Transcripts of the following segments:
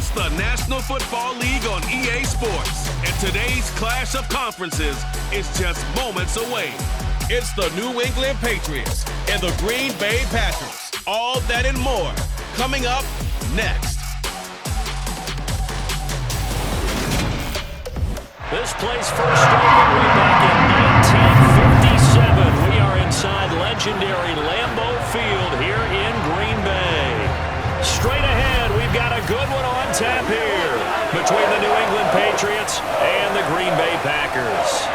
It's the National Football League on EA Sports, and today's clash of conferences is just moments away. It's the New England Patriots and the Green Bay Packers. All that and more coming up next. This place first started way back in 1957. We are inside legendary Lambeau Field here in Green Bay. Straight ahead, we've got a good one on tap here between the New England Patriots and the Green Bay Packers.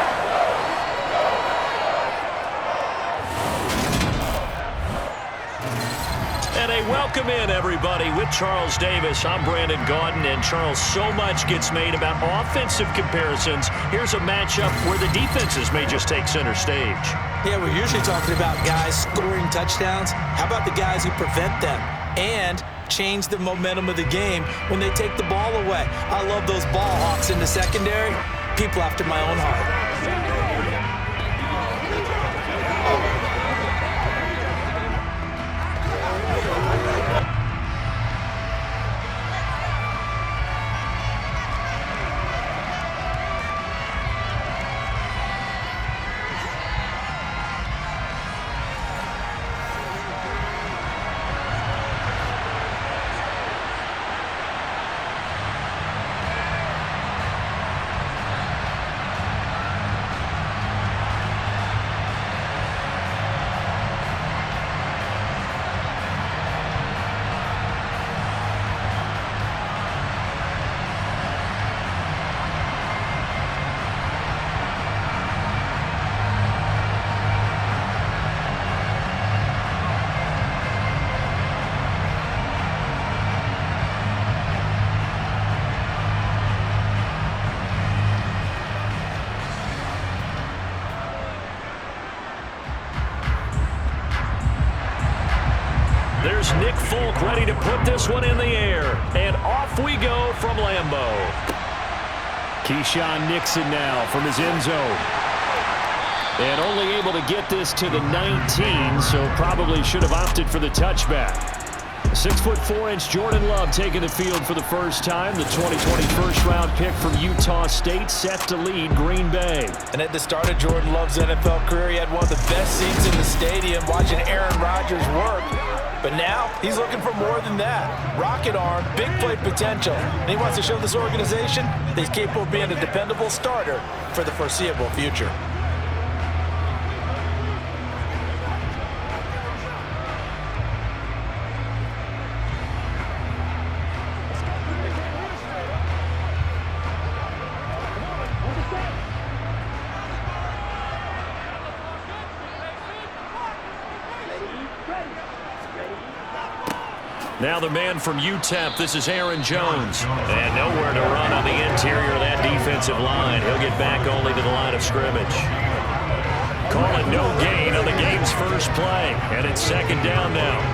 And a welcome in, everybody, with Charles Davis. I'm Brandon Gaudin, and Charles, so much gets made about offensive comparisons. Here's a matchup where the defenses may just take center stage. Yeah, we're usually talking about guys scoring touchdowns. How about the guys who prevent them and change the momentum of the game when they take the ball away? I love those ball hawks in the secondary. People after my own heart. There's Nick Folk ready to put this one in the air. And off we go from Lambeau. Keyshawn Nixon now from his end zone. And only able to get this to the 19, so probably should have opted for the touchback. 6'4" Jordan Love taking the field for the first time. The 2020 first-round pick from Utah State set to lead Green Bay. And at the start of Jordan Love's NFL career, he had one of the best seats in the stadium watching Aaron Rodgers work. But now he's looking for more than that. Rocket arm, big play potential. And he wants to show this organization that he's capable of being a dependable starter for the foreseeable future. Now the man from UTEP, this is Aaron Jones. And nowhere to run on the interior of that defensive line. He'll get back only to the line of scrimmage. Calling no gain on the game's first play. And it's second down now.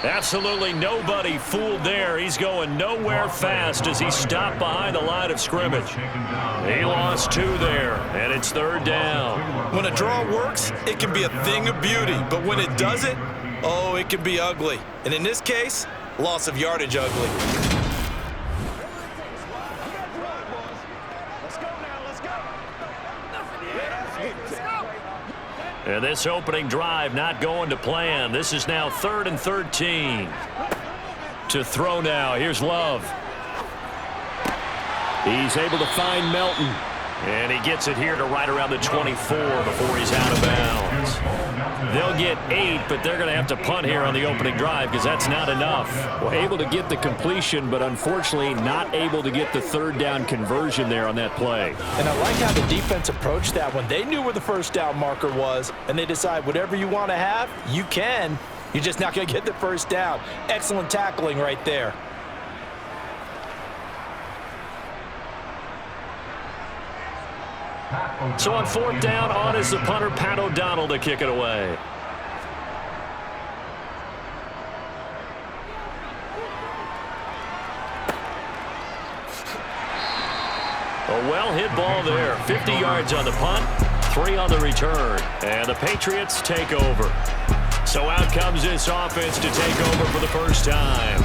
Absolutely nobody fooled there. He's going nowhere fast as he stopped behind the line of scrimmage. He lost 2 there, and it's third down. When a draw works, it can be a thing of beauty. But when it doesn't, oh, it can be ugly. And in this case, loss of yardage ugly. And this opening drive not going to plan. This is now 3rd and 13. To throw now. Here's Love. He's able to find Melton. And he gets it here to right around the 24 before he's out of bounds. They'll get 8, but they're going to have to punt here on the opening drive because that's not enough. Well, able to get the completion, but unfortunately not able to get the third down conversion there on that play. And I like how the defense approached that one. They knew where the first down marker was, and they decide whatever you want to have, you can. You're just not going to get the first down. Excellent tackling right there. So on 4th down, on is the punter, Pat O'Donnell, to kick it away. A well-hit ball there. 50 yards on the punt, 3 on the return. And the Patriots take over. So out comes this offense to take over for the first time.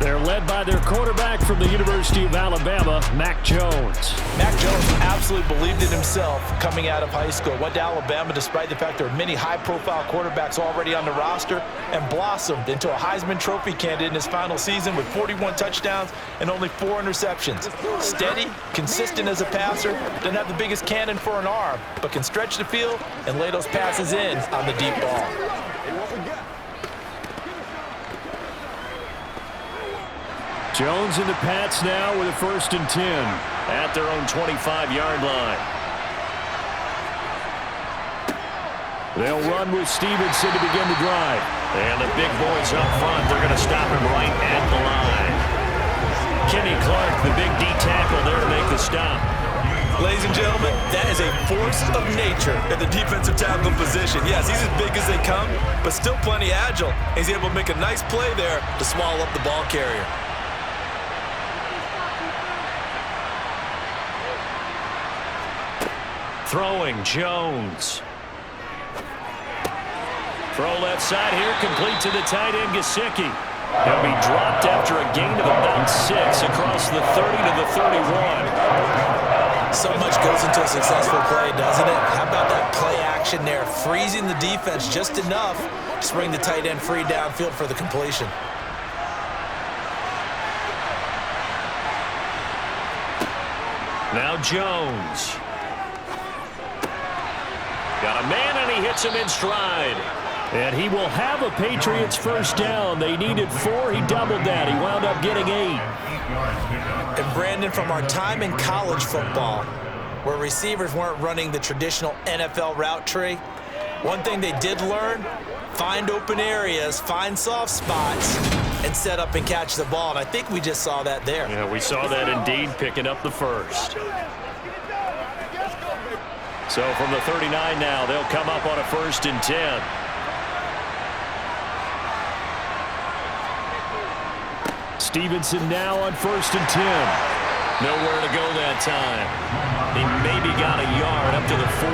They're led by their quarterback from the University of Alabama, Mac Jones. Mac Jones absolutely believed in himself coming out of high school. Went to Alabama despite the fact there are many high-profile quarterbacks already on the roster, and blossomed into a Heisman Trophy candidate in his final season with 41 touchdowns and only 4 interceptions. Steady, consistent as a passer, doesn't have the biggest cannon for an arm, but can stretch the field and lay those passes in on the deep ball. Jones in the Pats now with a 1st and 10 at their own 25-yard line. They'll run with Stevenson to begin the drive. And the big boys up front, they're going to stop him right at the line. Kenny Clark, the big D tackle there to make the stop. Ladies and gentlemen, that is a force of nature at the defensive tackle position. Yes, he's as big as they come, but still plenty agile. He's able to make a nice play there to swallow up the ball carrier. Throwing, Jones. Throw left side here, complete to the tight end, Gesicki. He'll be dropped after a gain of about 6 across the 30 to the 31. So much goes into a successful play, doesn't it? How about that play action there, freezing the defense just enough to bring the tight end free downfield for the completion. Now Jones. Got a man, and he hits him in stride. And he will have a Patriots 1st down. They needed 4. He doubled that. He wound up getting 8. And Brandon, from our time in college football, where receivers weren't running the traditional NFL route tree, one thing they did learn, find open areas, find soft spots, and set up and catch the ball. And I think we just saw that there. Yeah, we saw that indeed, picking up the 1st. So from the 39 now, they'll come up on a 1st and 10. Stevenson now on 1st and 10. Nowhere to go that time. He maybe got a yard up to the 40.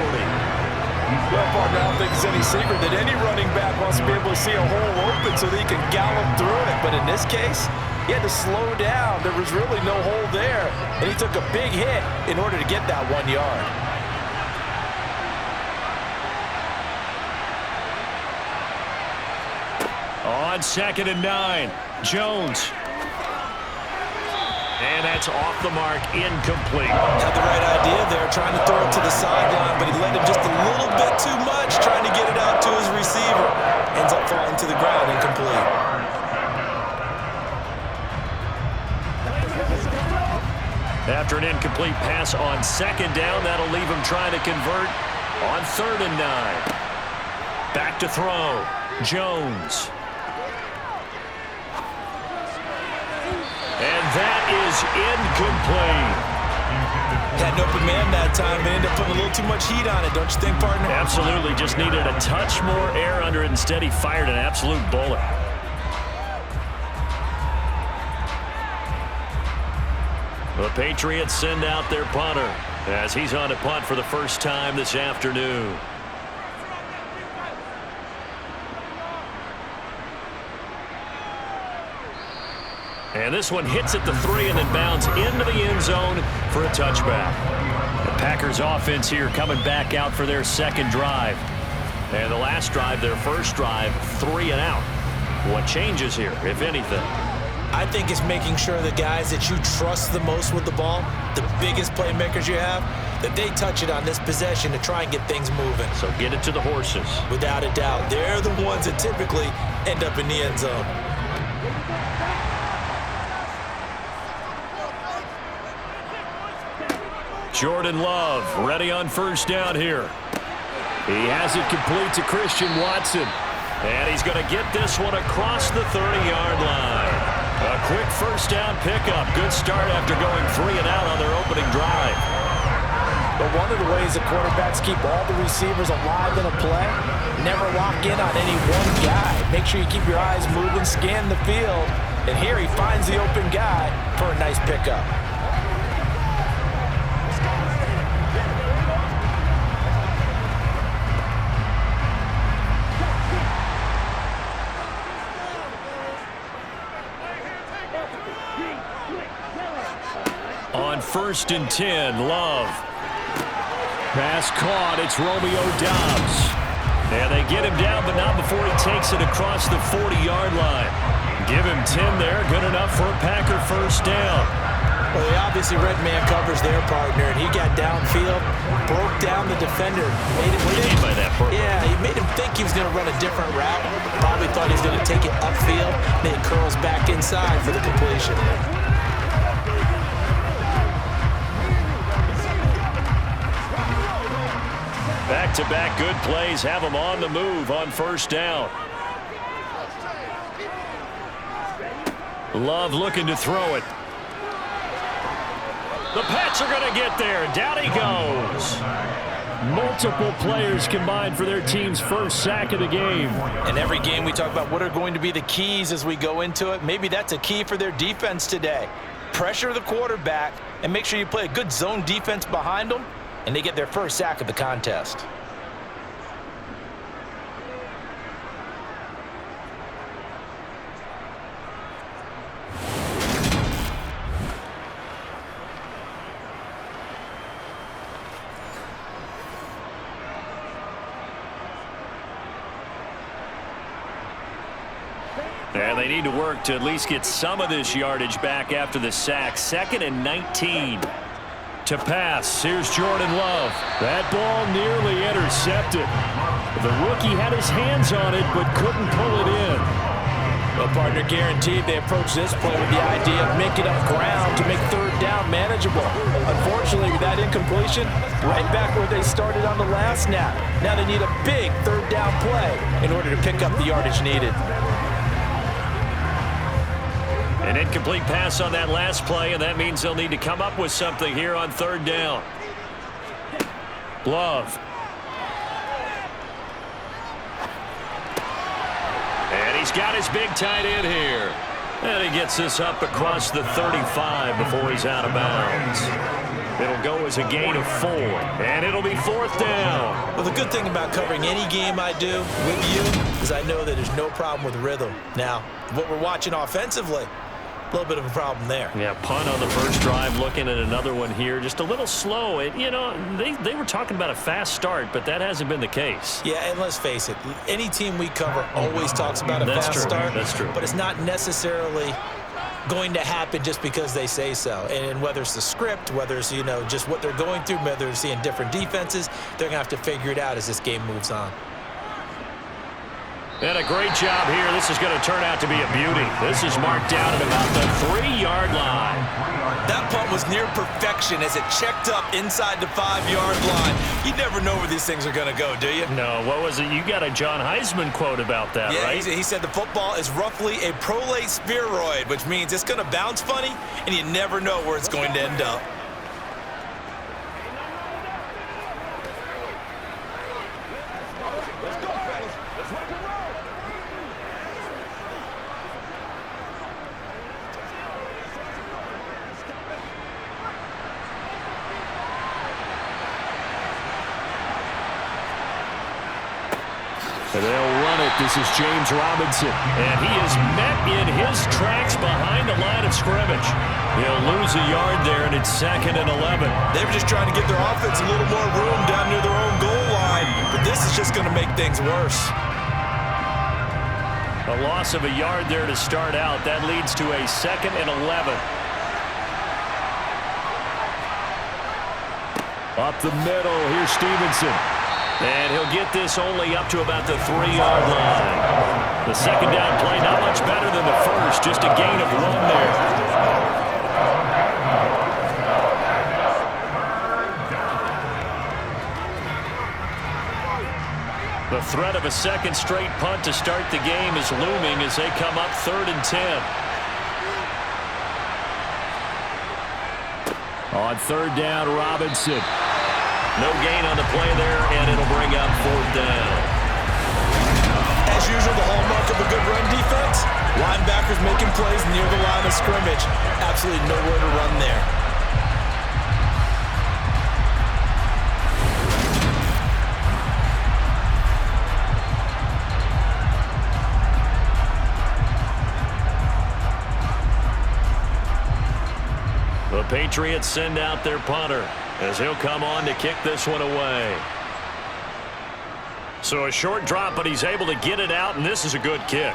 Well, partner, I don't think it's any secret that any running back wants to be able to see a hole open so that he can gallop through it. But in this case, he had to slow down. There was really no hole there, and he took a big hit in order to get that 1 yard. On 2nd and 9, Jones. And that's off the mark, incomplete. Had the right idea there, trying to throw it to the sideline, but he let him just a little bit too much, trying to get it out to his receiver. Ends up falling to the ground, incomplete. After an incomplete pass on 2nd down, that'll leave him trying to convert on 3rd and 9. Back to throw, Jones. And that is incomplete. Had an open man that time, but ended up putting a little too much heat on it, don't you think, partner? Absolutely. Just needed a touch more air under it. Instead, he fired an absolute bullet. The Patriots send out their punter as he's on to punt for the 1st time this afternoon. And this one hits at the 3 and then bounds into the end zone for a touchback. The Packers offense here coming back out for their 2nd drive. And the last drive, their 1st drive, 3 and out. What changes here, if anything? I think it's making sure the guys that you trust the most with the ball, the biggest playmakers you have, that they touch it on this possession to try and get things moving. So get it to the horses. Without a doubt. They're the ones that typically end up in the end zone. Jordan Love ready on 1st down here. He has it complete to Christian Watson. And he's going to get this one across the 30-yard line. A quick 1st down pickup. Good start after going 3 and out on their opening drive. But one of the ways that quarterbacks keep all the receivers alive in a play, never lock in on any one guy. Make sure you keep your eyes moving, scan the field. And here he finds the open guy for a nice pickup. On 1st and 10, Love. Pass caught. It's Romeo Doubs. And they get him down, but not before he takes it across the 40-yard line. Give him 10 there. Good enough for a Packer first down. Well, they obviously red man covers their partner, and he got downfield, broke down the defender. What do you mean by that? Yeah, he made him think he was going to run a different route. Probably thought he was going to take it upfield. Then he curls back inside for the completion. Back-to-back good plays have him on the move on first down. Love looking to throw it. The Pats are going to get there. Down he goes. Multiple players combined for their team's first sack of the game. In every game we talk about what are going to be the keys as we go into it. Maybe that's a key for their defense today. Pressure the quarterback and make sure you play a good zone defense behind them, and they get their first sack of the contest. And they need to work to at least get some of this yardage back after the sack. 2nd and 19. To pass, here's Jordan Love. That ball nearly intercepted. The rookie had his hands on it, but couldn't pull it in. Well, partner, guaranteed they approach this play with the idea of making up ground to make third down manageable. Unfortunately, with that incompletion, right back where they started on the last snap. Now they need a big third down play in order to pick up the yardage needed. An incomplete pass on that last play, and that means they'll need to come up with something here on third down. Love. And he's got his big tight end here. And he gets this up across the 35 before he's out of bounds. It'll go as a gain of 4, and it'll be 4th down. Well, the good thing about covering any game I do with you is I know that there's no problem with rhythm. Now, what we're watching offensively, a little bit of a problem there. Yeah, punt on the first drive, looking at another one here. Just a little slow. You know, they were talking about a fast start, but that hasn't been the case. Yeah, and let's face it, any team we cover always talks about a fast start. That's true. But it's not necessarily going to happen just because they say so. And whether it's the script, whether it's, you know, just what they're going through, whether they're seeing different defenses, they're going to have to figure it out as this game moves on. And a great job here. This is going to turn out to be a beauty. This is marked down at about the 3-yard line. That punt was near perfection as it checked up inside the 5-yard line. You never know where these things are going to go, do you? No, what was it? You got a John Heisman quote about that, right? Yeah, he said the football is roughly a prolate spheroid, which means it's going to bounce funny, and you never know where it's going to end up. And they'll run it. This is James Robinson. And he is met in his tracks behind the line of scrimmage. He'll lose a yard there, and it's 2nd and 11. They were just trying to give their offense a little more room down near their own goal line. But this is just going to make things worse. A loss of a yard there to start out. That leads to a 2nd and 11. Up the middle, here's Stevenson. And he'll get this only up to about the 3-yard line. The second down play, not much better than the first, just a gain of 1 there. The threat of a second straight punt to start the game is looming as they come up 3rd and 10. On 3rd down, Robinson. No gain on the play there, and it'll bring up 4th down. As usual, the hallmark of a good run defense, linebackers making plays near the line of scrimmage. Absolutely nowhere to run there. The Patriots send out their punter as he'll come on to kick this one away. So a short drop, but he's able to get it out, and this is a good kick.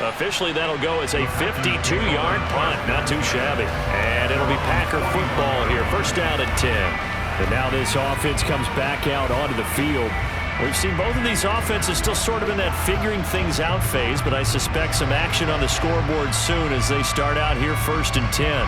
Officially, that'll go as a 52-yard punt. Not too shabby. And it'll be Packer football here. First down and 10. And now this offense comes back out onto the field. We've seen both of these offenses still sort of in that figuring things out phase, but I suspect some action on the scoreboard soon as they start out here first and 10.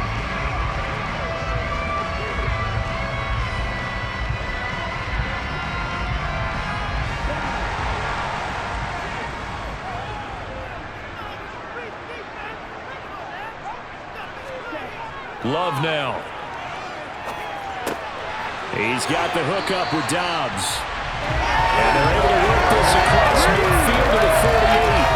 Love now. He's got the hook up with Dobbs. And they're able to work this across midfield to the 48.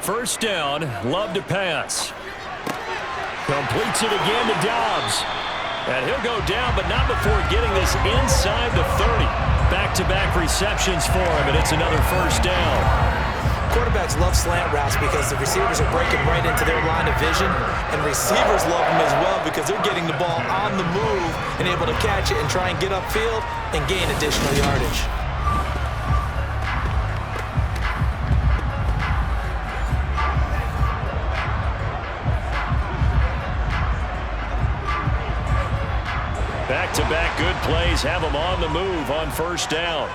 First down, Love to pass. Completes it again to Dobbs. And he'll go down, but not before getting this inside the 30. Back-to-back receptions for him, and it's another first down. Quarterbacks love slant routes because the receivers are breaking right into their line of vision, and receivers love them as well because they're getting the ball on the move and able to catch it and try and get upfield and gain additional yardage. Back-to-back good plays have him on the move on first down.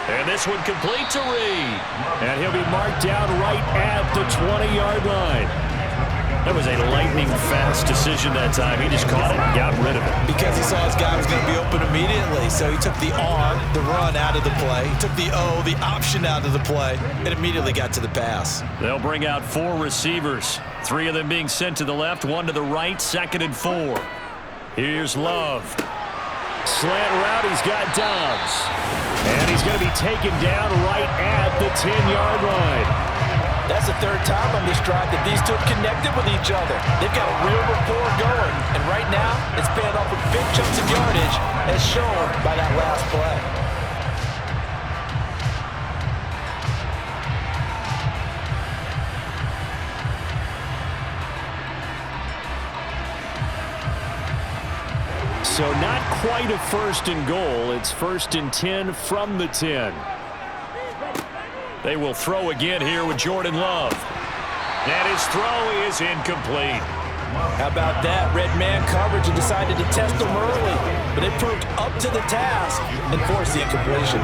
And this one complete to Reed. And he'll be marked down right at the 20-yard line. That was a lightning-fast decision that time. He just caught it and got rid of it. Because he saw his guy was going to be open immediately. So he took the R, the run, out of the play. He took the O, the option, out of the play, and immediately got to the pass. They'll bring out 4 receivers. 3 of them being sent to the left, 1 to the right, 2nd and 4. Here's Love. Slant route, he's got Dobbs. And he's going to be taken down right at the 10-yard line. That's the 3rd time on this drive that these two have connected with each other. They've got a real rapport going. And right now, it's paying off with big chunks of yardage, as shown by that last play. So not quite a first and goal. It's first and 10 from the 10. They will throw again here with Jordan Love. And his throw is incomplete. How about that? Red man coverage and decided to test them early. But it proved up to the task and forced the incompletion.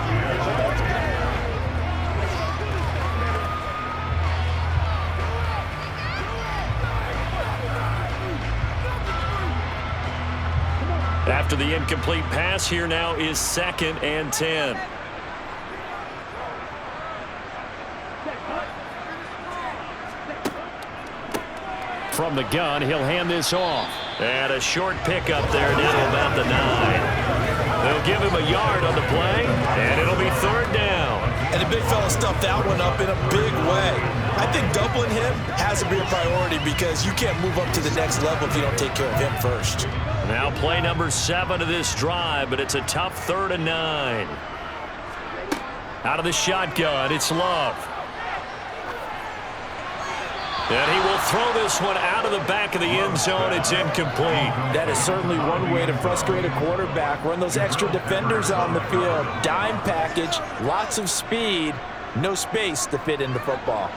After the incomplete pass, here now is 2nd and 10. From the gun, he'll hand this off. And a short pickup there down about the 9. They'll give him a yard on the play, and it'll be 3rd down. And the big fella stuffed that one up in a big way. I think doubling him has to be a priority because you can't move up to the next level if you don't take care of him first. Now play number 7 of this drive, but it's a tough 3rd and 9. Out of the shotgun, it's Love. And he will throw this one out of the back of the end zone. It's incomplete. That is certainly one way to frustrate a quarterback. Run those extra defenders on the field. Dime package, lots of speed, no space to fit into football.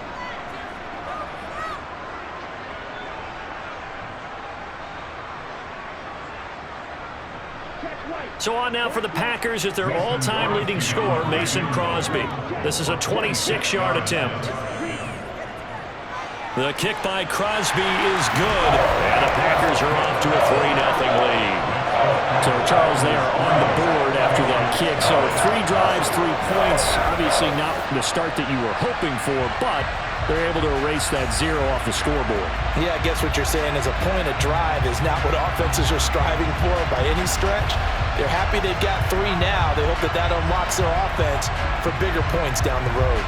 So on now for the Packers is their all-time leading scorer, Mason Crosby. This is a 26-yard attempt. The kick by Crosby is good, and the Packers are off to a 3-0 lead. So, Charles, they are on the board after that kick. So 3 drives, 3 points. Obviously not the start that you were hoping for, but they're able to erase that 0 off the scoreboard. Yeah, I guess what you're saying is a point of drive is not what offenses are striving for by any stretch. They're happy they've got 3 now. They hope that that unlocks their offense for bigger points down the road.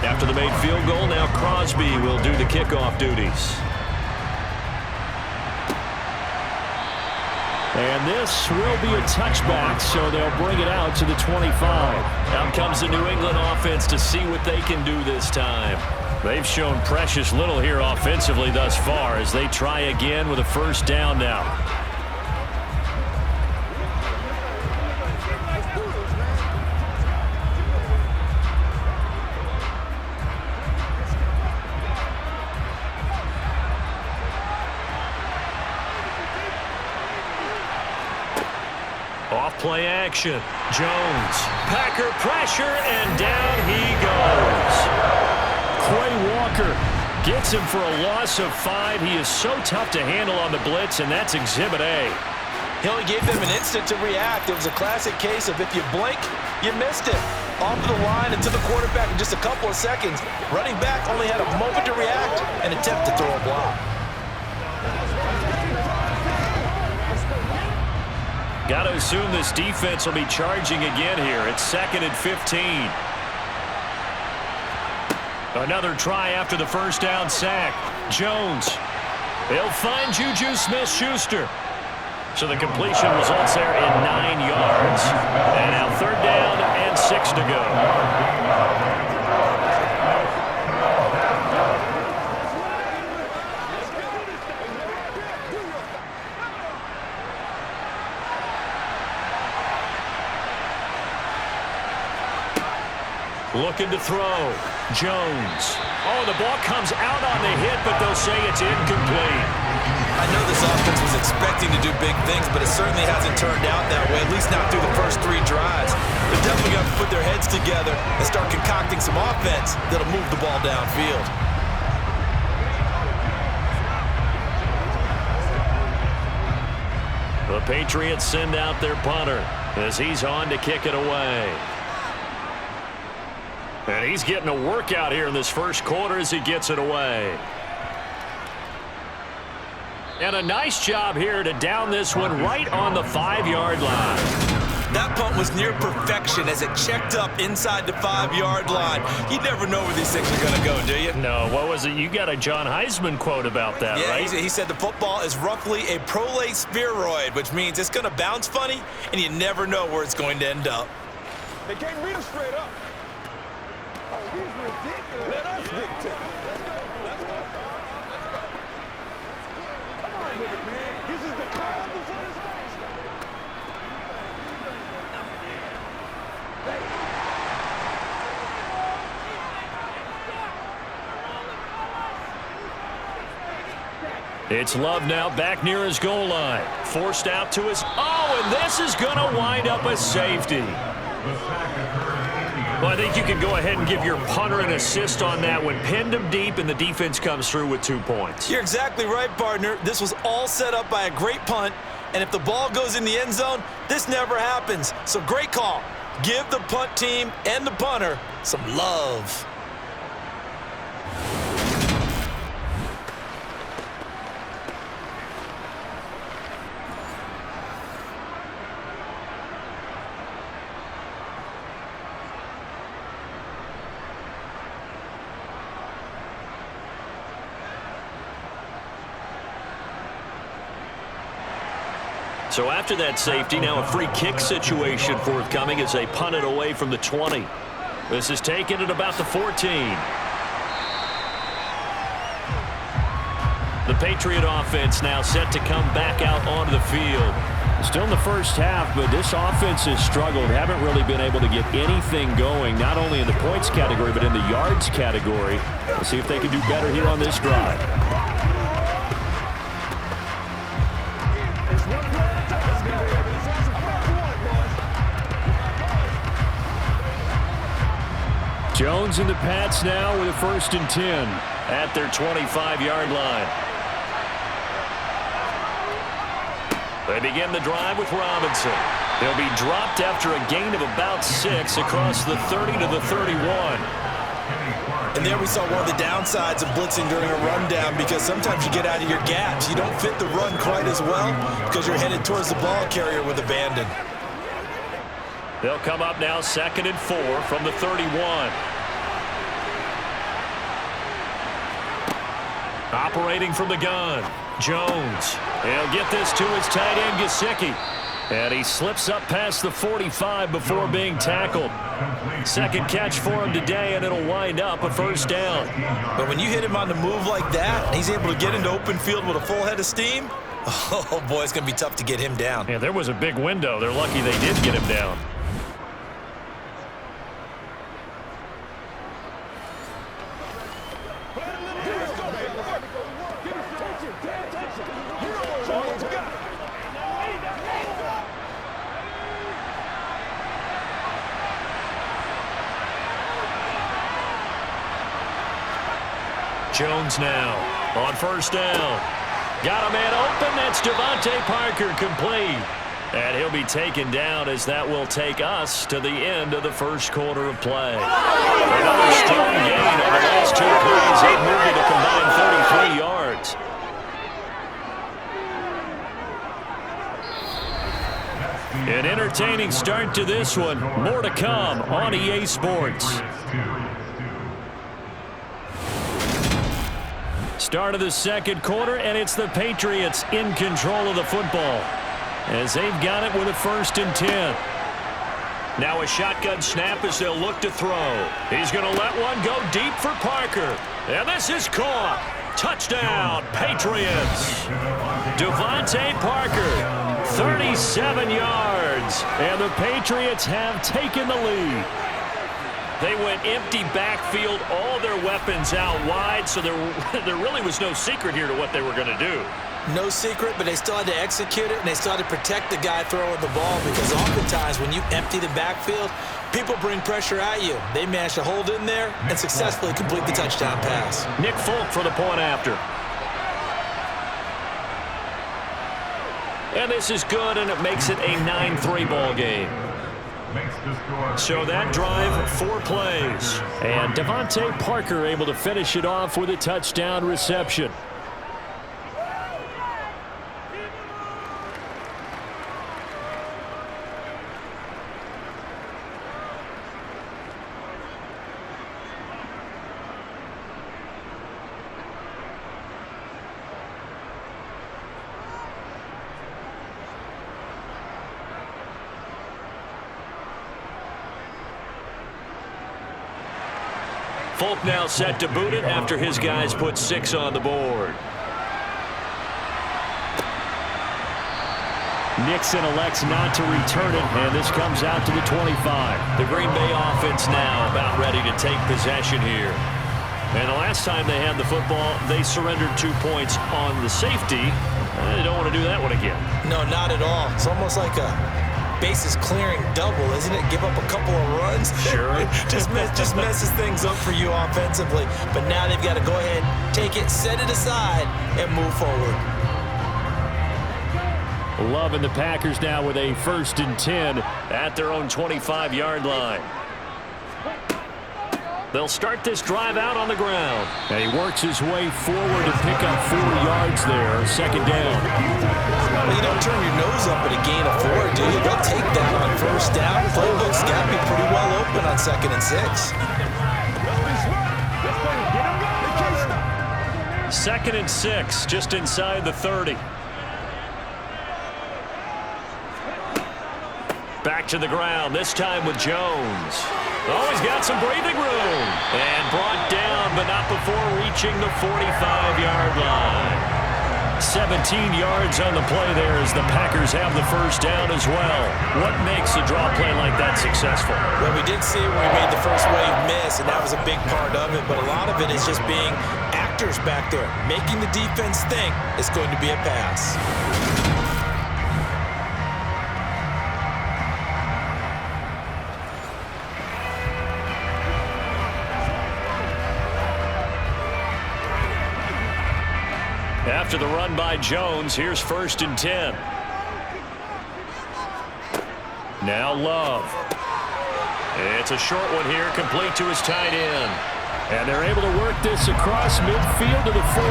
After the made field goal, now Crosby will do the kickoff duties. And this will be a touchback, so they'll bring it out to the 25. Out comes the New England offense to see what they can do this time. They've shown precious little here offensively thus far as they try again with a first down now. Off-play action. Jones. Packer pressure, and down he goes. Quay Walker gets him for a loss of 5. He is so tough to handle on the blitz, and that's Exhibit A. He only gave them an instant to react. It was a classic case of if you blink, you missed it. Off the line and to the quarterback in just a couple of seconds. Running back only had a moment to react and attempt to throw a block. Got to assume this defense will be charging again here. It's 2nd and 15. Another try after the first down sack. Jones. They'll find Juju Smith-Schuster. So the completion results there in 9 yards. And now 3rd down and 6 to go. Looking to throw. Jones. Oh, the ball comes out on the hit, but they'll say it's incomplete. I know this offense was expecting to do big things, but it certainly hasn't turned out that way, at least not through the first 3 drives. They're definitely going to put their heads together and start concocting some offense that'll move the ball downfield. The Patriots send out their punter as he's on to kick it away. And he's getting a workout here in this first quarter as he gets it away. And a nice job here to down this one right on the 5-yard line. That punt was near perfection as it checked up inside the 5-yard line. You never know where these things are going to go, do you? No, what was it? You got a John Heisman quote about that, right? Yeah, he said the football is roughly a prolate spheroid, which means it's going to bounce funny, and you never know where it's going to end up. They can't read it straight up. Oh, he's ridiculous. Let us dictate. Let's go. Come on with it, man. This is the call of the satisfaction. It's Love now back near his goal line. Forced out to his... Oh, and this is going to wind up a safety. Well, I think you can go ahead and give your punter an assist on that one. Pinned him deep, and the defense comes through with 2 points. You're exactly right, partner. This was all set up by a great punt, and if the ball goes in the end zone, this never happens. So great call. Give the punt team and the punter some love. So after that safety, now a free kick situation forthcoming as they punt it away from the 20. This is taken at about the 14. The Patriot offense now set to come back out onto the field. Still in the first half, but this offense has struggled. Haven't really been able to get anything going, not only in the points category, but in the yards category. Let's see if they can do better here on this drive. Jones and the Pats now with a 1st and 10 at their 25-yard line. They begin the drive with Robinson. He'll be dropped after a gain of about 6 across the 30 to the 31. And there we saw one of the downsides of blitzing during a rundown, because sometimes you get out of your gaps. You don't fit the run quite as well because you're headed towards the ball carrier with abandon. They'll come up now 2nd and 4 from the 31. Operating from the gun, Jones. He'll get this to his tight end, Gesicki. And he slips up past the 45 before being tackled. 2nd catch for him today, and it'll wind up a 1st down. But when you hit him on the move like that, and he's able to get into open field with a full head of steam, oh boy, it's going to be tough to get him down. Yeah, there was a big window. They're lucky they did get him down. Jones now on 1st down. Got a man open. That's Devontae Parker, complete. And he'll be taken down, as that will take us to the end of the 1st quarter of play. Another strong gain on the last 2 plays. They've moved it a combined 33 yards. An entertaining start to this one. More to come on EA Sports. Start of the 2nd quarter, and it's the Patriots in control of the football, as they've got it with a 1st and 10. Now a shotgun snap as they'll look to throw. He's going to let one go deep for Parker. And this is caught. Touchdown, Patriots. Devontae Parker, 37 yards. And the Patriots have taken the lead. They went empty backfield, all their weapons out wide, so there really was no secret here to what they were going to do. No secret, but they still had to execute it, and they still had to protect the guy throwing the ball, because oftentimes when you empty the backfield, people bring pressure at you. They managed to hold in there and successfully complete the touchdown pass. Nick Folk for the point after. And this is good, and it makes it a 9-3 ball game. So that drive, 4 plays. And Devontae Parker able to finish it off with a touchdown reception. Folk now set to boot it after his guys put 6 on the board. Nixon elects not to return it, and this comes out to the 25. The Green Bay offense now about ready to take possession here. And the last time they had the football, they surrendered 2 points on the safety. They don't want to do that one again. No, not at all. It's almost like a bases clearing double, isn't it? Give up a couple of runs. Sure. just messes things up for you offensively. But now they've got to go ahead, take it, set it aside, and move forward. Love and the Packers now with a 1st and 10 at their own 25-yard line. They'll start this drive out on the ground. And he works his way forward to pick up 4 yards there, 2nd down. Well, you don't turn your nose up at a gain of 4, do you? They'll take that on 1st down. Playbook's got to be pretty well open on 2nd and 6. 2nd and 6, just inside the 30. Back to the ground, this time with Jones. Oh, he's got some breathing room. And brought down, but not before reaching the 45-yard line. 17 yards on the play there as the Packers have the 1st down as well. What makes a draw play like that successful? Well, we did see it when we made the first wave miss, and that was a big part of it. But a lot of it is just being actors back there, making the defense think it's going to be a pass. After the run by Jones, here's 1st and 10. Now Love. It's a short one here, complete to his tight end. And they're able to work this across midfield to the 48.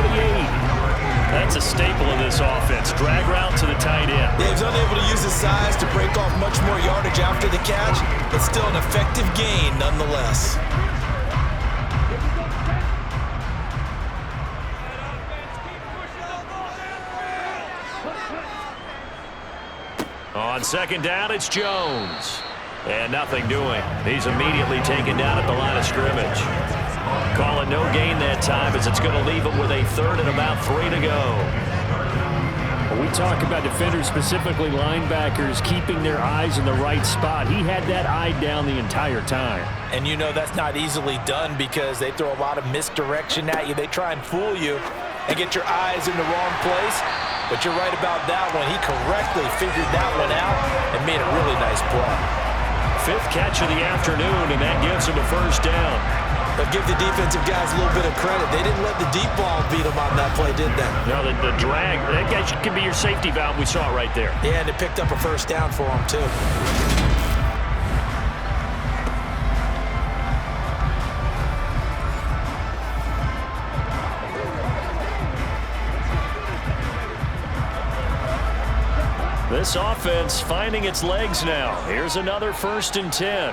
That's a staple of this offense. Drag route to the tight end. Yeah, he's unable to use his size to break off much more yardage after the catch, but still an effective gain nonetheless. On 2nd down, it's Jones. And nothing doing. He's immediately taken down at the line of scrimmage. Call it no gain that time as it's going to leave him with a 3rd and about 3 to go. We talk about defenders, specifically linebackers, keeping their eyes in the right spot. He had that eye down the entire time. And you know that's not easily done because they throw a lot of misdirection at you. They try and fool you and get your eyes in the wrong place. But you're right about that one. He correctly figured that one out and made a really nice play. 5th catch of the afternoon, and that gives him a 1st down. But give the defensive guys a little bit of credit. They didn't let the deep ball beat them on that play, did they? No, the drag, that guy could be your safety valve. We saw it right there. Yeah, and it picked up a 1st down for him, too. This offense finding its legs now. Here's another 1st and 10.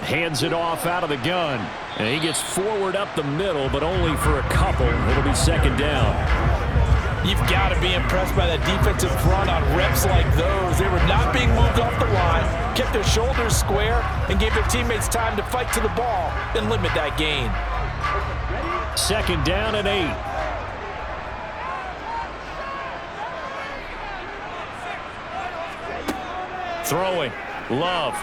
Hands it off out of the gun. And he gets forward up the middle, but only for a couple. It'll be 2nd down. You've got to be impressed by that defensive front on reps like those. They were not being moved off the line, kept their shoulders square, and gave their teammates time to fight to the ball and limit that gain. 2nd down and 8. Throwing. Love.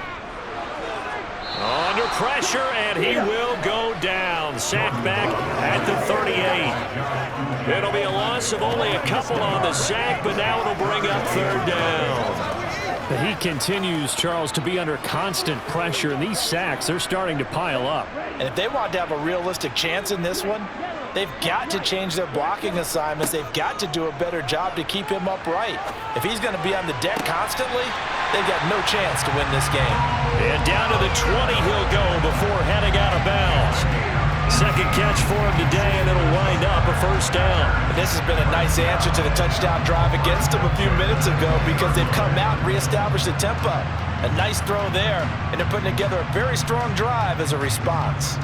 Under pressure, and he will go down. Sacked back at the 38. It'll be a loss of only a couple on the sack, but now it'll bring up 3rd down. He continues, Charles, to be under constant pressure, and these sacks, they're starting to pile up. And if they want to have a realistic chance in this one, they've got to change their blocking assignments. They've got to do a better job to keep him upright. If he's going to be on the deck constantly, they've got no chance to win this game. And down to the 20 he'll go before heading out of bounds. 2nd catch for him today, and it'll wind up a 1st down. And this has been a nice answer to the touchdown drive against them a few minutes ago because they've come out and reestablished the tempo. A nice throw there, and they're putting together a very strong drive as a response.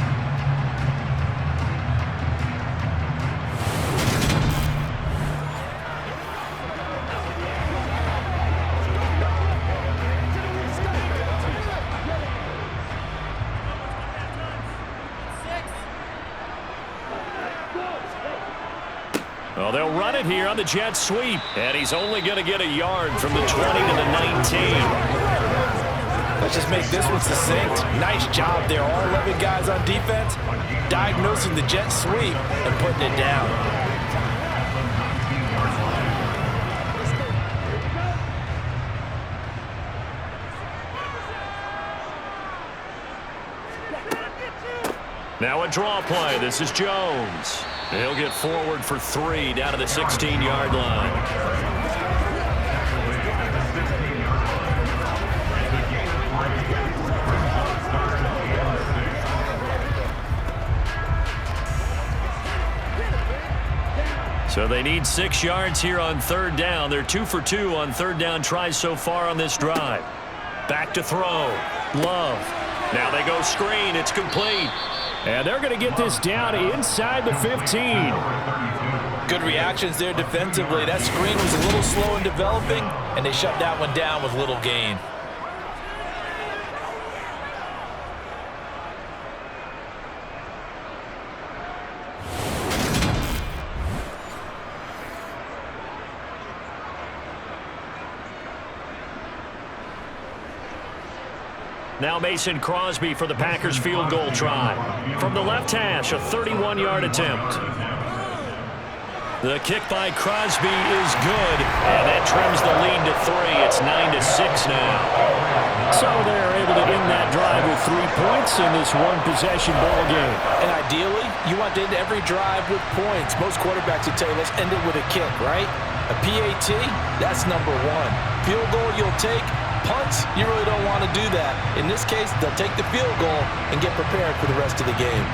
Well, they'll run it here on the jet sweep. And he's only going to get a yard from the 20 to the 19. Let's just make this one succinct. Nice job there. All 11 guys on defense diagnosing the jet sweep and putting it down. Now a draw play. This is Jones. He'll get forward for 3 down to the 16-yard line. So they need 6 yards here on 3rd down. They're 2 for 2 on 3rd down tries so far on this drive. Back to throw. Love. Now they go screen. It's complete. And they're going to get this down inside the 15. Good reactions there defensively. That screen was a little slow in developing, and they shut that one down with little gain. Now Mason Crosby for the Packers field goal try. From the left hash, a 31-yard attempt. The kick by Crosby is good, and that trims the lead to 3. It's 9-6 now. So they're able to end that drive with 3 points in this one-possession ball game. And ideally, you want to end every drive with points. Most quarterbacks would tell you, let's end it with a kick, right? A PAT, that's number 1. Field goal you'll take. Punts, you really don't want to do that. In this case, they'll take the field goal and get prepared for the rest of the game.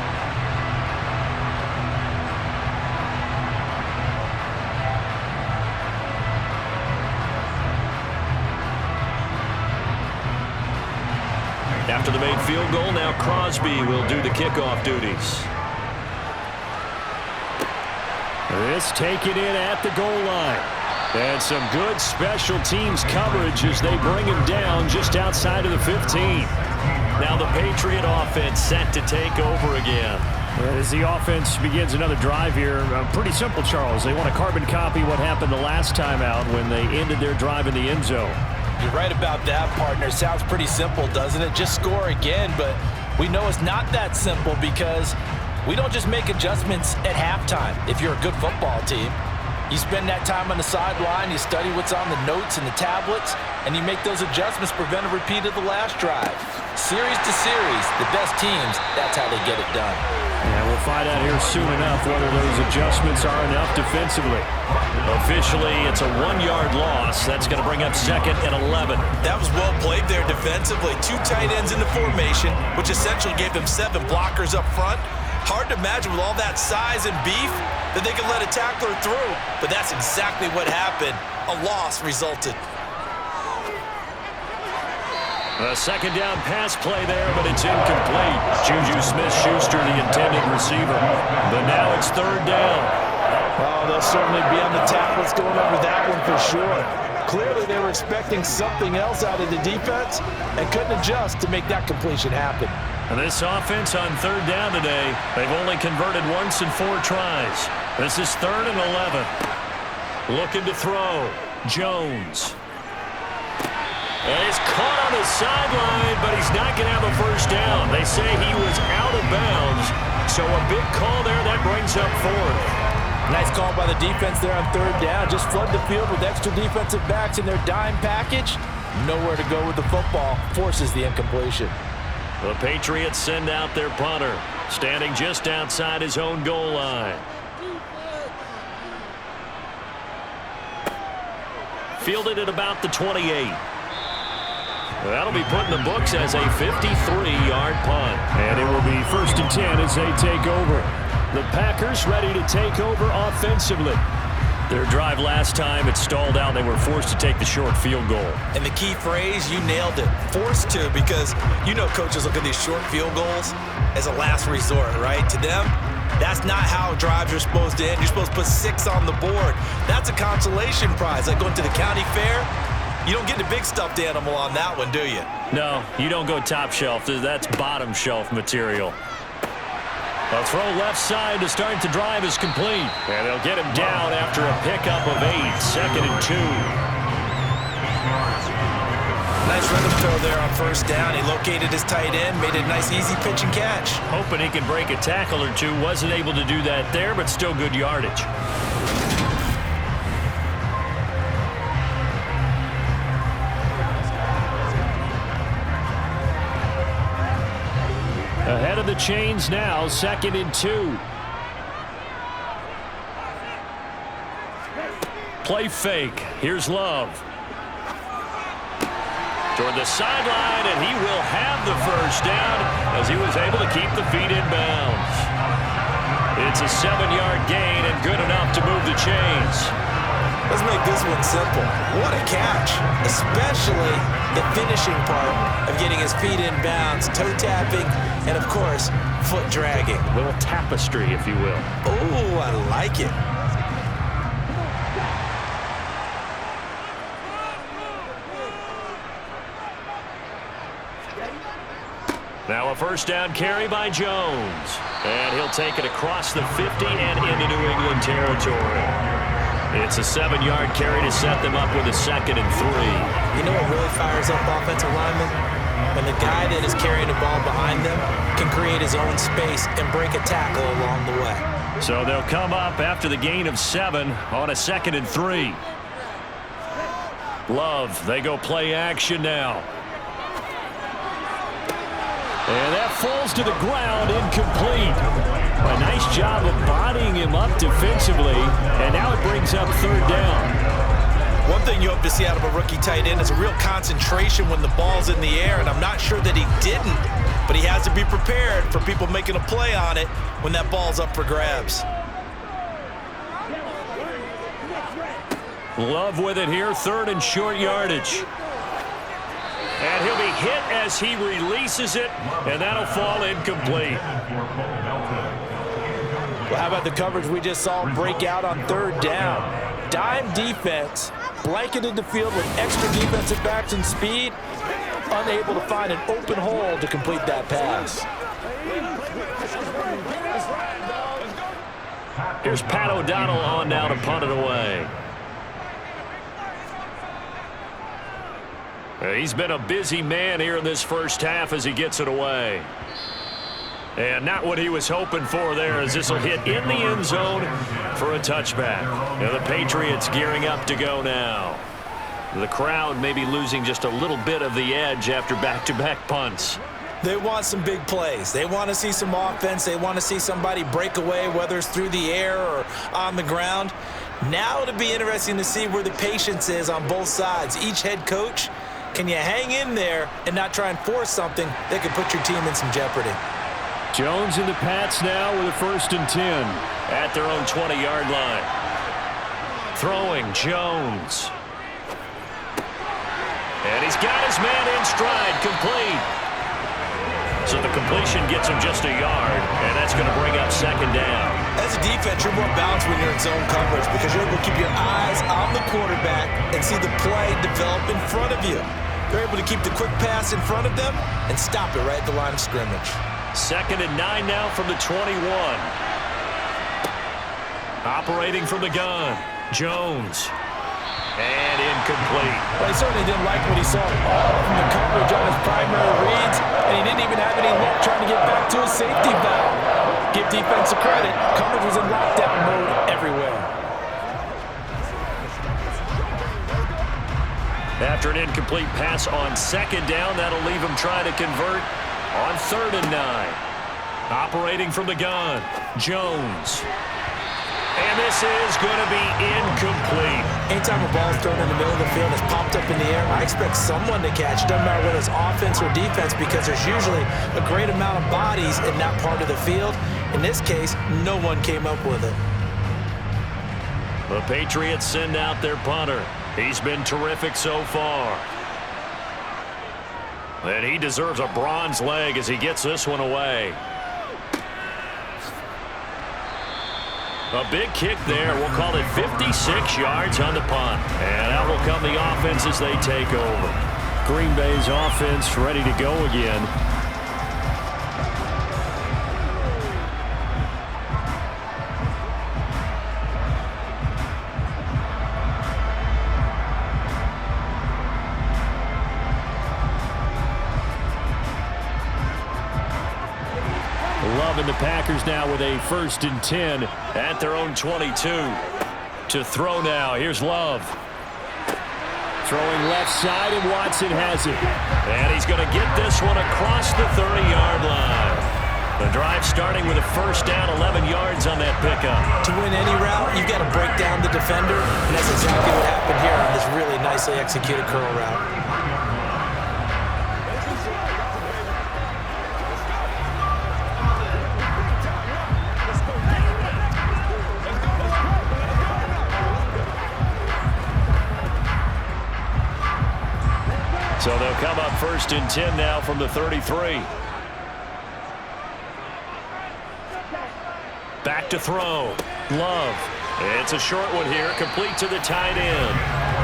After the made field goal, now Crosby will do the kickoff duties. This taken in at the goal line. And some good special teams coverage as they bring him down just outside of the 15. Now the Patriot offense set to take over again. And as the offense begins another drive here, pretty simple, Charles. They want to carbon copy what happened the last time out when they ended their drive in the end zone. You're right about that, partner. Sounds pretty simple, doesn't it? Just score again, but we know it's not that simple because we don't just make adjustments at halftime if you're a good football team. You spend that time on the sideline, you study what's on the notes and the tablets, and you make those adjustments, prevent a repeat of the last drive. Series to series, the best teams, that's how they get it done. And we'll find out here soon enough whether those adjustments are enough defensively. Officially, it's a 1-yard loss. That's going to bring up 2nd and 11. That was well played there defensively. 2 tight ends in the formation, which essentially gave them 7 blockers up front. Hard to imagine with all that size and beef that they could let a tackler through, but that's exactly what happened. A loss resulted. A 2nd down pass play there, but it's incomplete. Juju Smith-Schuster, the intended receiver. But now it's 3rd down. Oh, they'll certainly be on the tablets going over that one for sure. Clearly, they were expecting something else out of the defense and couldn't adjust to make that completion happen. And this offense on 3rd down today, they've only converted once in 4 tries. This is 3rd and 11. Looking to throw. Jones. And he's caught on the sideline, but he's not going to have a first down. They say he was out of bounds, so a big call there. That brings up 4th. Nice call by the defense there on 3rd down. Just flood the field with extra defensive backs in their dime package. Nowhere to go with the football. Forces the incompletion. The Patriots send out their punter, standing just outside his own goal line. Fielded at about the 28. That'll be put in the books as a 53-yard punt. And it will be 1st and 10 as they take over. The Packers ready to take over offensively. Their drive last time, it stalled out. They were forced to take the short field goal. And the key phrase, you nailed it. Forced to, because you know coaches look at these short field goals as a last resort, right? To them, that's not how drives are supposed to end. You're supposed to put 6 on the board. That's a consolation prize. Like going to the county fair, you don't get the big stuffed animal on that one, do you? No, you don't go top shelf. That's bottom shelf material. A throw left side to start the drive is complete. And they'll get him down after a pickup of 8. 2nd and 2. Nice rhythm throw there on 1st down. He located his tight end, made a nice easy pitch and catch. Hoping he could break a tackle or two. Wasn't able to do that there, but still good yardage. Ahead of the chains now, 2nd and 2. Play fake. Here's Love. Toward the sideline, and he will have the first down as he was able to keep the feet in bounds. It's a 7-yard gain and good enough to move the chains. Let's make this one simple. What a catch, especially the finishing part of getting his feet in bounds, toe tapping, and of course, foot dragging. A little tapestry, if you will. Oh, I like it. Now a 1st down carry by Jones. And he'll take it across the 50 and into New England territory. It's a 7-yard carry to set them up with a 2nd and 3. You know what really fires up offensive linemen? When the guy that is carrying the ball behind them can create his own space and break a tackle along the way. So they'll come up after the gain of 7 on a 2nd and 3. Love, they go play action now. And that falls to the ground, incomplete. A nice job of bodying him up defensively, and now it brings up 3rd down. One thing you hope to see out of a rookie tight end is a real concentration when the ball's in the air, and I'm not sure that he didn't, but he has to be prepared for people making a play on it when that ball's up for grabs. Love with it here, 3rd and short yardage. And he'll be hit as he releases it, and that'll fall incomplete. Well, how about the coverage we just saw break out on 3rd down? Dime defense, blanketed the field with extra defensive backs and speed, unable to find an open hole to complete that pass. Here's Pat O'Donnell on now to punt it away. He's been a busy man here in this first half as he gets it away. And not what he was hoping for there, as this will hit in the end zone for a touchback. Now the Patriots gearing up to go now. The crowd may be losing just a little bit of the edge after back-to-back punts. They want some big plays. They want to see some offense. They want to see somebody break away, whether it's through the air or on the ground. Now it'll be interesting to see where the patience is on both sides. Each head coach, can you hang in there and not try and force something that could put your team in some jeopardy? Jones and the Pats now with a 1st and 10 at their own 20-yard line. Throwing Jones. And he's got his man in stride, complete. So the completion gets him just a yard, and that's going to bring up 2nd down. As a defense, you're more balanced when you're in zone coverage because you're able to keep your eyes on the quarterback and see the play develop in front of you. They're able to keep the quick pass in front of them and stop it right at the line of scrimmage. 2nd and 9 now from the 21. Operating from the gun, Jones. And incomplete. Well, he certainly didn't like what he saw all from the coverage on his primary reads, and he didn't even have any luck trying to get back to his safety valve. Give defense a credit. Coverage was in lockdown mode everywhere. After an incomplete pass on 2nd down, that'll leave him trying to convert on 3rd and 9. Operating from the gun, Jones. And this is going to be incomplete. Anytime a ball is thrown in the middle of the field, it's popped up in the air, I expect someone to catch. Doesn't matter whether it's offense or defense, because there's usually a great amount of bodies in that part of the field. In this case, no one came up with it. The Patriots send out their punter. He's been terrific so far. And he deserves a bronze leg as he gets this one away. A big kick there. We'll call it 56 yards on the punt. And out will come the offense as they take over. Green Bay's offense ready to go again. And the Packers now with a 1st and 10 at their own 22. To throw now. Here's Love. Throwing left side, and Watson has it. And he's going to get this one across the 30-yard line. The drive starting with a 1st down, 11 yards on that pickup. To win any route, you've got to break down the defender, and that's exactly what happened here on this really nicely executed curl route. So they'll come up 1st and 10 now from the 33. Back to throw. Love. It's a short one here, complete to the tight end.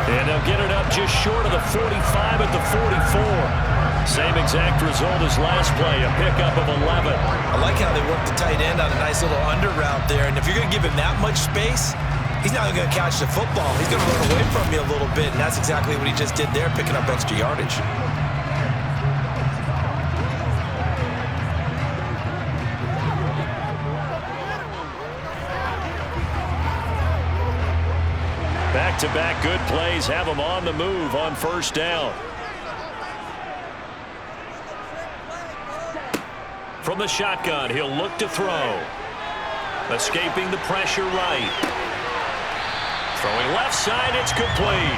And they'll get it up just short of the 45 at the 44. Same exact result as last play, a pickup of 11. I like how they worked the tight end on a nice little under route there. And if you're going to give him that much space, he's not going to catch the football. He's going to run away from you a little bit, and that's exactly what he just did there, picking up extra yardage. Back-to-back good plays have him on the move on first down. From the shotgun, he'll look to throw. Escaping the pressure right. Throwing left side, it's complete.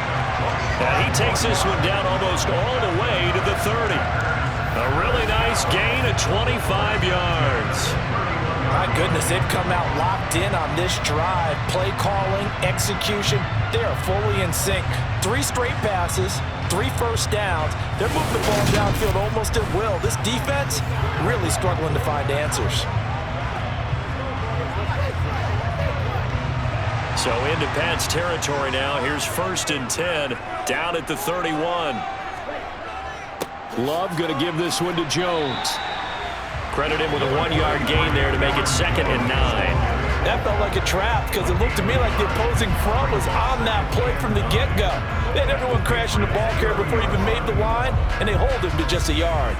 And he takes this one down almost all the way to the 30. A really nice gain of 25 yards. My goodness, they've come out locked in on this drive. Play calling, execution, they are fully in sync. 3 straight passes, 3 first downs. They're moving the ball downfield almost at will. This defense really struggling to find answers. So into Pat's territory now. Here's 1st and 10 down at the 31. Love going to give this one to Jones. Credit him with a 1-yard gain there to make it 2nd and 9. That felt like a trap because it looked to me like the opposing front was on that play from the get-go. They had everyone crashing the ball carrier before he even made the line, and they hold him to just a yard.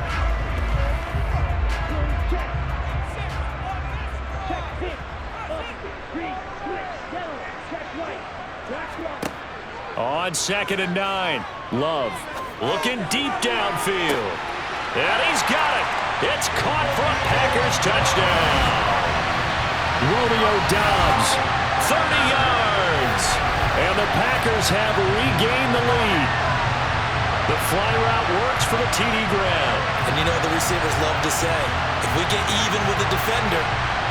On 2nd and 9, Love looking deep downfield. And he's got it. It's caught for a Packers touchdown. Romeo Doubs. 30 yards. And the Packers have regained the lead. The fly route works for the TD Graham. And you know the receivers love to say, if we get even with the defender,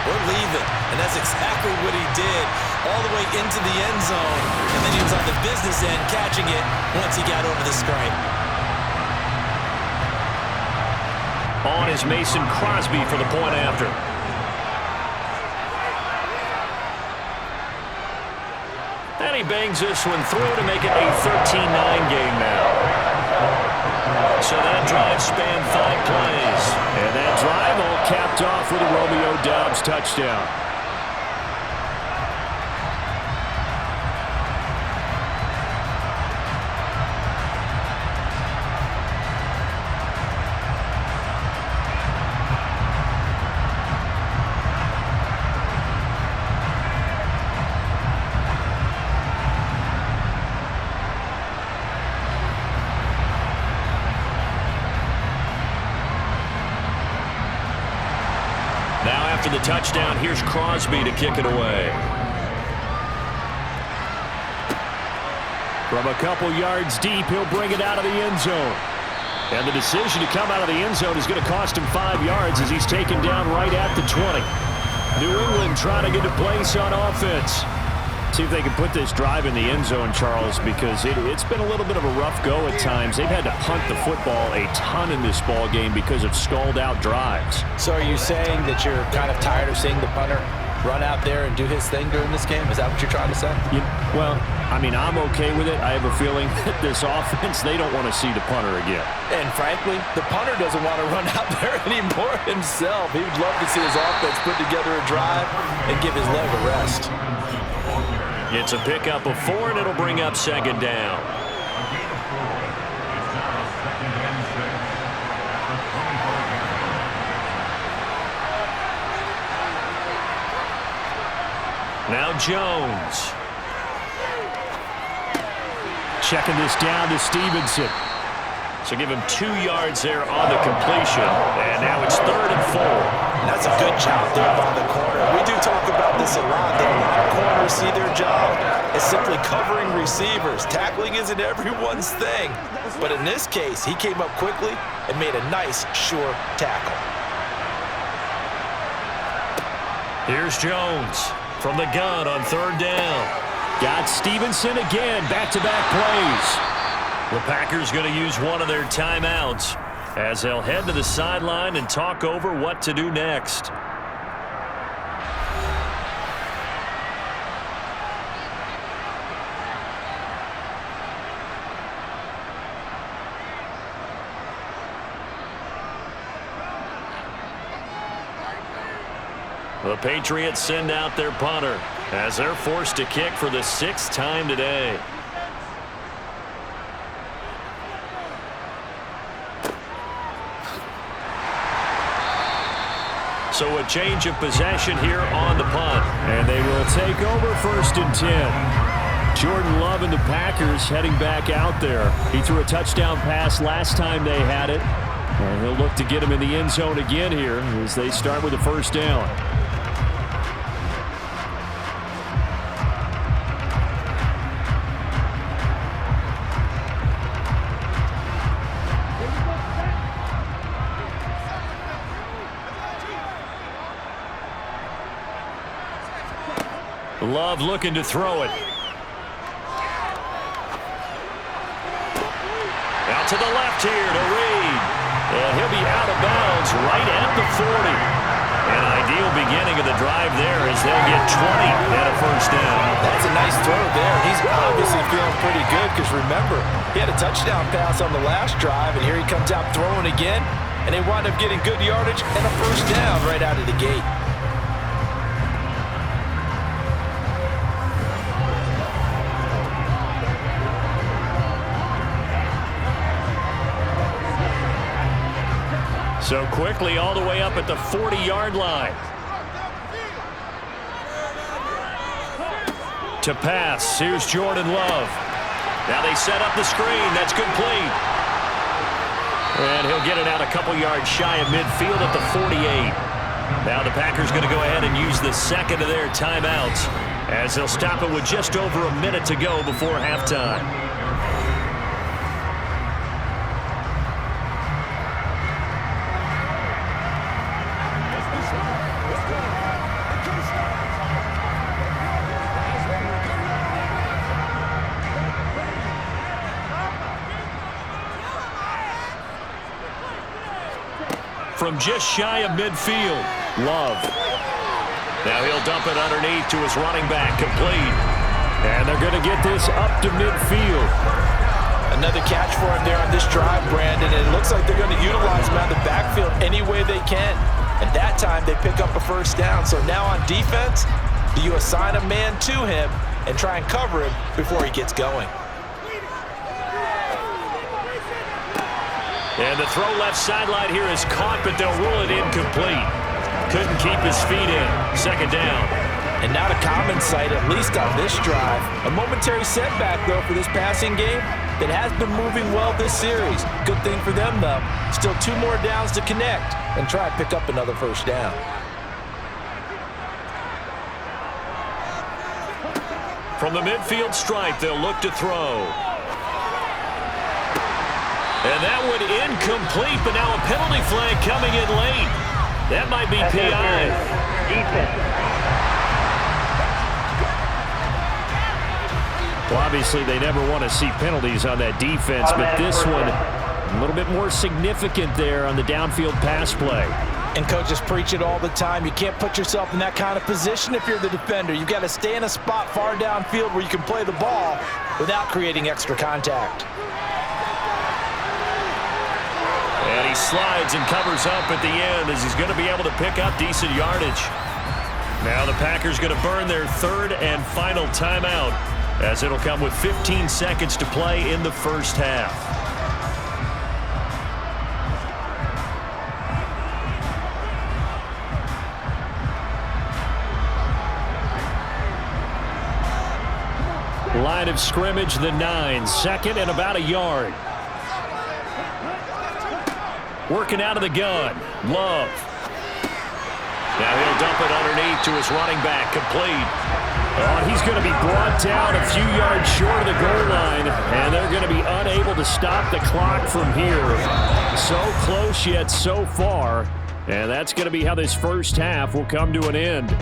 we're leaving. And that's exactly what he did all the way into the end zone. And then he was on the business end catching it once he got over the stripe. On is Mason Crosby for the point after. And he bangs this one through to make it a 13-9 game now. So that drive spanned 5 plays. And that drive all capped off with a Romeo Doubs touchdown. After the touchdown, here's Crosby to kick it away. From a couple yards deep, he'll bring it out of the end zone. And the decision to come out of the end zone is going to cost him 5 yards as he's taken down right at the 20. New England trying to get a place on offense. See if they can put this drive in the end zone, Charles, because it's been a little bit of a rough go at times. They've had to punt the football a ton in this ball game because of stalled-out drives. So are you saying that you're kind of tired of seeing the punter run out there and do his thing during this game? Is that what you're trying to say? Well, I mean, I'm okay with it. I have a feeling that this offense, they don't want to see the punter again. And frankly, the punter doesn't want to run out there anymore himself. He would love to see his offense put together a drive and give his leg a rest. It's a pickup of 4, and it'll bring up 2nd down. Now Jones. Checking this down to Stevenson. So give him 2 yards there on the completion. And now it's 3rd and 4. That's a good job there by the corner. We do talk about this a lot, that a lot of corners see their job as simply covering receivers. Tackling isn't everyone's thing. But in this case, he came up quickly and made a nice, sure tackle. Here's Jones from the gun on 3rd down. Got Stevenson again, back-to-back plays. The Packers going to use one of their timeouts as they'll head to the sideline and talk over what to do next. The Patriots send out their punter as they're forced to kick for the 6th time today. So a change of possession here on the punt. And they will take over 1st and 10. Jordan Love and the Packers heading back out there. He threw a touchdown pass last time they had it. And he'll look to get him in the end zone again here as they start with a first down. Love looking to throw it. Out to the left here to Reed. And he'll be out of bounds right at the 40. An ideal beginning of the drive there as they'll get 20 and a first down. That's a nice throw there. He's obviously feeling pretty good because remember, he had a touchdown pass on the last drive, and here he comes out throwing again, and they wind up getting good yardage and a first down right out of the gate. So quickly all the way up at the 40-yard line. To pass, here's Jordan Love. Now they set up the screen. That's complete. And he'll get it out a couple yards shy of midfield at the 48. Now the Packers going to go ahead and use the second of their timeouts as they'll stop it with just over a minute to go before halftime. From just shy of midfield, Love. Now he'll dump it underneath to his running back, complete. And they're going to get this up to midfield. Another catch for him there on this drive, Brandon, and it looks like they're going to utilize him out of the backfield any way they can. And that time they pick up a first down. So now on defense, do you assign a man to him and try and cover him before he gets going? And the throw left sideline here is caught, but they'll rule it incomplete. Couldn't keep his feet in. Second down. And not a common sight, at least on this drive. A momentary setback, though, for this passing game that has been moving well this series. Good thing for them, though. Still 2 more downs to connect and try and pick up another first down. From the midfield stripe, they'll look to throw. And that one incomplete, but now a penalty flag coming in late. That might be PI. Well, obviously, they never want to see penalties on that defense, but this one a little bit more significant there on the downfield pass play. And coaches preach it all the time. You can't put yourself in that kind of position if you're the defender. You've got to stay in a spot far downfield where you can play the ball without creating extra contact. And he slides and covers up at the end as he's going to be able to pick up decent yardage. Now the Packers going to burn their third and final timeout as it'll come with 15 seconds to play in the first half. Line of scrimmage, the 9, second and about a yard. Working out of the gun, Love. Now he'll dump it underneath to his running back, complete. Oh, he's going to be brought down a few yards short of the goal line, and they're going to be unable to stop the clock from here. So close yet so far, and that's going to be how this first half will come to an end.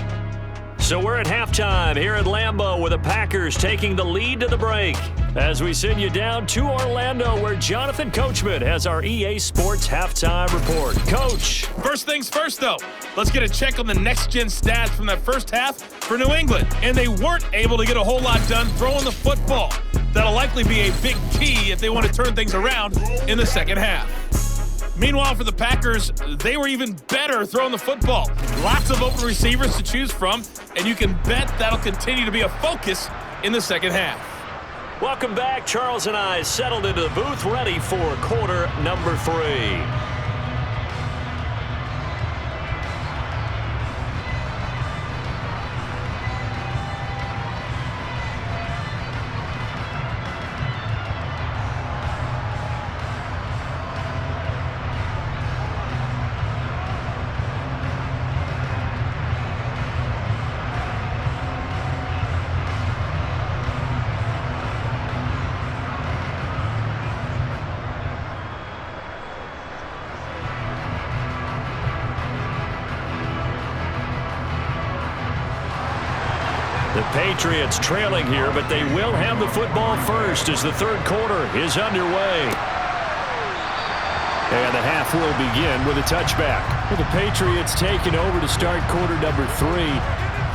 So we're at halftime here at Lambeau with the Packers taking the lead to the break as we send you down to Orlando where Jonathan Coachman has our EA Sports halftime report. Coach. First things first, though. Let's get a check on the next-gen stats from that first half for New England. And they weren't able to get a whole lot done throwing the football. That'll likely be a big key if they want to turn things around in the second half. Meanwhile, for the Packers, they were even better throwing the football. Lots of open receivers to choose from, and you can bet that'll continue to be a focus in the second half. Welcome back. Charles and I settled into the booth, ready for quarter number 3. Patriots trailing here, but they will have the football first as the third quarter is underway. And the half will begin with a touchback. Well, the Patriots taking over to start quarter number 3.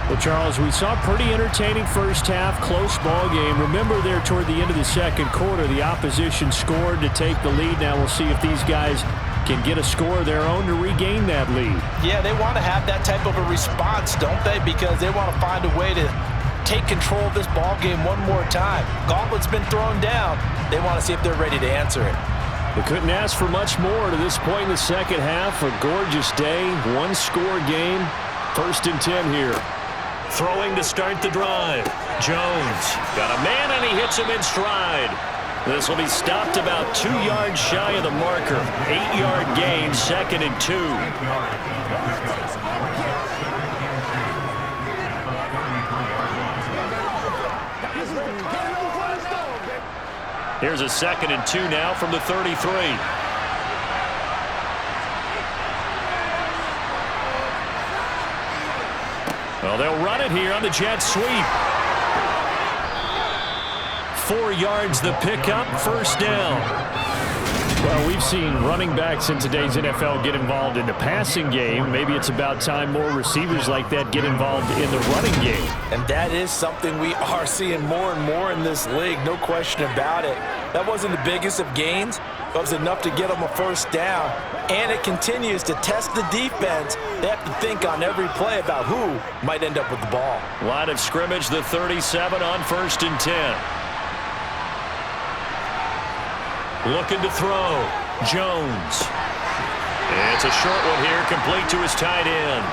Well, Charles, we saw a pretty entertaining first half, close ball game. Remember there toward the end of the second quarter, the opposition scored to take the lead. Now we'll see if these guys can get a score of their own to regain that lead. Yeah, they want to have that type of a response, don't they? Because they want to find a way to take control of this ball game one more time. Gauntlet's been thrown down. They want to see if they're ready to answer it. They couldn't ask for much more to this point in the second half. A gorgeous day, one-score game. 1st and 10 here. Throwing to start the drive. Jones got a man, and he hits him in stride. This will be stopped about 2 yards shy of the marker. 8-yard gain, 2nd and 2. Here's a 2nd and 2 now from the 33. Well, they'll run it here on the jet sweep. 4 yards the pickup, 1st down. Well, we've seen running backs in today's NFL get involved in the passing game. Maybe it's about time more receivers like that get involved in the running game. And that is something we are seeing more and more in this league, no question about it. That wasn't the biggest of gains, but it was enough to get them a 1st down. And it continues to test the defense. They have to think on every play about who might end up with the ball. Line of scrimmage, the 37 on 1st and 10. Looking to throw. Jones. It's a short one here, complete to his tight end.